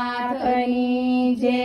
ભોળાનાથની જે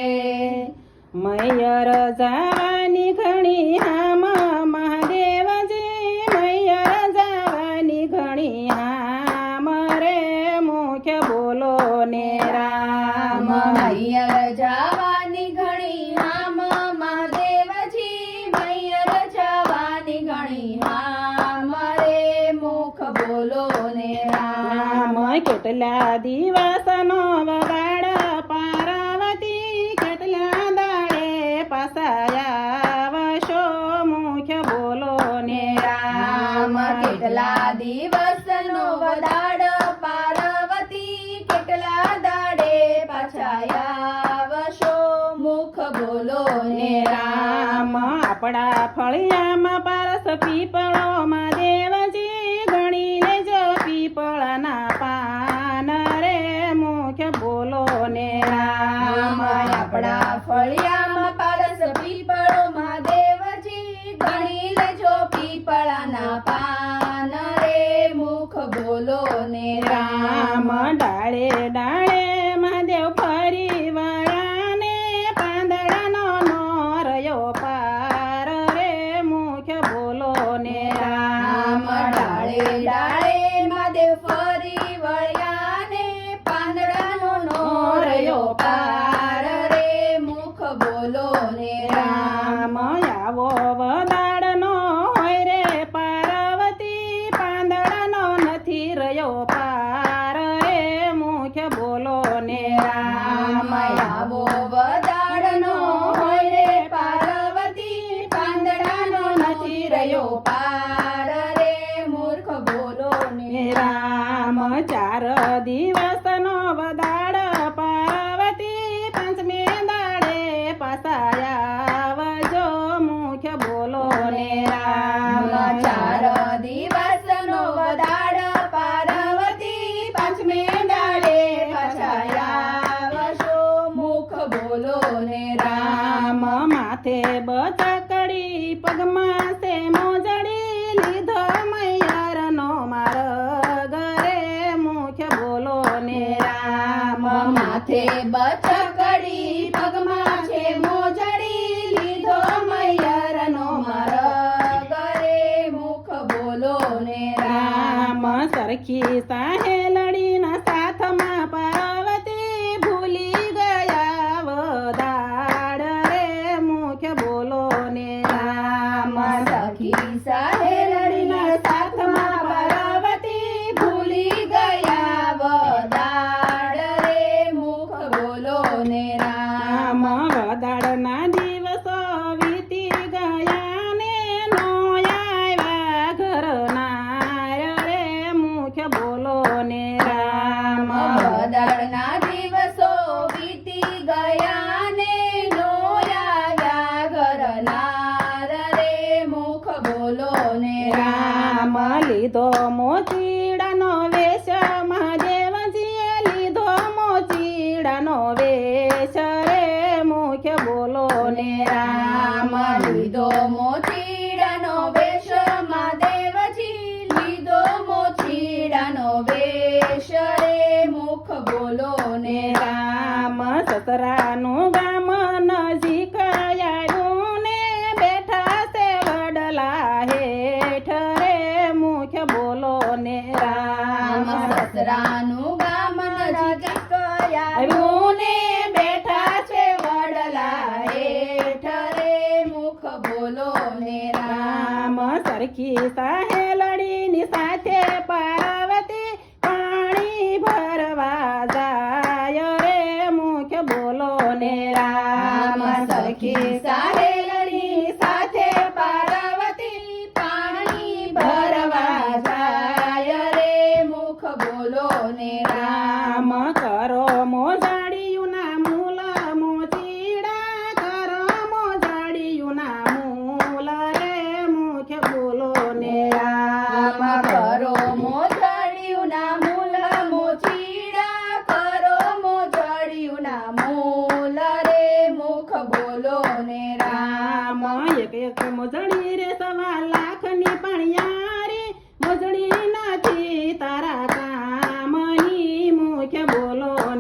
મૈયર જવાની ઘણી હામ મહાદેવજી મૈયર જવાની ઘણી હામ રે મુખ્ય બોલો ને રામ મૈયર જવાની ઘણી હામ મહાદેવજી મૈયર જવાની ઘણી હામ રે મુખ બોલો ને રામ કેટલા દિવસનો વગાડ પાર્વતી કેટલા દાડે પાસાયા વશો મુખ્ય બોલો ને રામ કેટલા દિવસનો વદાડ પાર્વતી કેટલા દાડે પાછાયા વશો મુખ બોલો ને રામ આપણા ફળિયામાં પારસ પીપળોમાં દેવજી ગણી લેજો પીપળાના પાન રે મુખ્ય બોલો ને રામ આપણા ફળિયામાં પારસ પીપળોમાં દેવજી ગણી લેજો પીપળાના પાન રે મુખ બોલો ને રામ ડાળે ડાળે મહાદેવ ફરી વળ્યા ને પાંદડાનો નોરયો પાર રે મુખ્ય બોલો ને રામ ડાળે ડાળે મહાદેવ ફરી વળ્યા ને પાંદડાનો નોરયો પાર રે મુખ બોલો ને રામ આવો વદાડનો હોય રે પાર્વતી પાંદડાનો નથી રહ્યો પાર રે મુખ્ય બોલો ને રામ આવો વદાડનો હોય રે પાર્વતી પાંદડાનો નથી રહ્યો પાર રે મૂર્ખ બોલો ને રામ 4 દિવસનો વદાડ પાર્વતી પંચમે દાડે પાસાયા વજો મુખ્ય બોલો ને રામ 4 દિવસનો વદાડ પાર્વતી પાંચમે દાડે પાછાયા વશો મુખ બોલો ને રામ માથે બચકડી પગમાં છે મોજડી લીધો મૈયરનો માર્ગ રે મુખ્ય બોલો ને રામ માથે બચકડી પગમાં છે મોજડી લીધો મૈયરનો માર્ગ રે મુખ બોલો ને રામ સરખી સાહેલડીના સાથમાં પાર્વતી ભૂલી ગયા વદાડ રે મુખ્ય બોલો ને રામ સખી સહેલડીના સાથમાં પાર્વતી ભૂલી ગયા વદાડ રે મુખ બોલો ને રામ વદાડના દિવસો વીતી ગયા ને નો આવ્યા ઘરના રે મુખ્ય બોલો ને રામ વદાડના દિવસો વીતી ગયા ને નો આવ્યા ઘરનાર રે મુખ બોલો ને રામ લીધો મોચીડાનો વેશ મહાદેવજીએ લીધો મોચીડાનો વેશ રે મુખ્ય બોલો ને રામ લીધો મોચીડાનો વેશ મહાદેવજી લીધો મોચીડાનો વેશ રે મુખ બોલો ને રામ સસરાનું ગામ નજીક આવ્યું ને બેઠા છે વડલા હેઠ રે મુખ્ય બોલો ને રામ સસરાનું ગામ નજીક આવ્યું ને બેઠા છે વડલા હેઠ રે મુખ બોલો ને રામ સરખી સાહેલડીની સાથે પાર્વતી પાણી ભરવા જાય રે મુખ્ય બોલો ને રામ સરખી સાહેલડી સાથે પાર્વતી પાણી ભરવા જાય રે મુખ બોલો ને રામ કરો મોજાડિયુંના મૂલ મોચીડા કરો મોજાડિયુંના મૂલ રે મુખ્ય બોલો ને રામ કરો મોજડિયુંના મૂલ મોચીડા કરો મોજડિયુંના મૂલ રે મુખ બોલો ને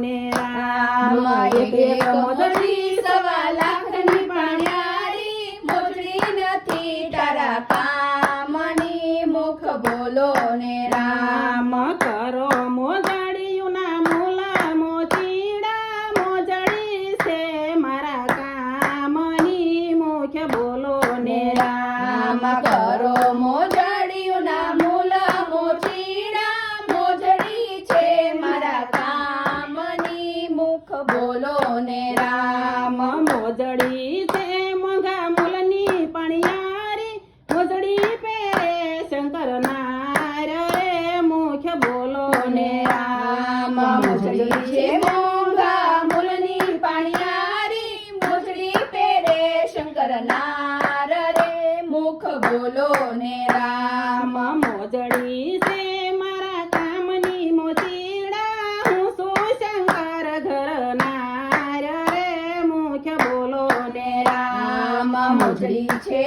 ને રામ એક એક મોજડી 1.25 લાખની પાણિયારી મોજડી નથી તારા કામની મુખ બોલો ને રામ રામ કરો મોજડીયુંના મૂલ મોચીડા મોજડી છે મારા કામની મુખ્ય બોલો ને રામ કરો મોજડીયુંના મૂલ મોચીડા મોજડી છે મારા કામની મુખ બોલો ને રામ મોજડી છે મોંઘા મૂલની પણિયારી મોજડી પહેરે શંકર નાર રે મુખ્ય બોલો ને રામ મોજડી છે મોંઘા મૂલની પાણિયારી મોજડી પહેરે શંકર નાર રે મુખ બોલો ને રામ મોજડી છે મારા કામની મોચીડા હું છું શંકર ઘરનાર રે મુખ્ય બોલો ને રામ મોજડી છે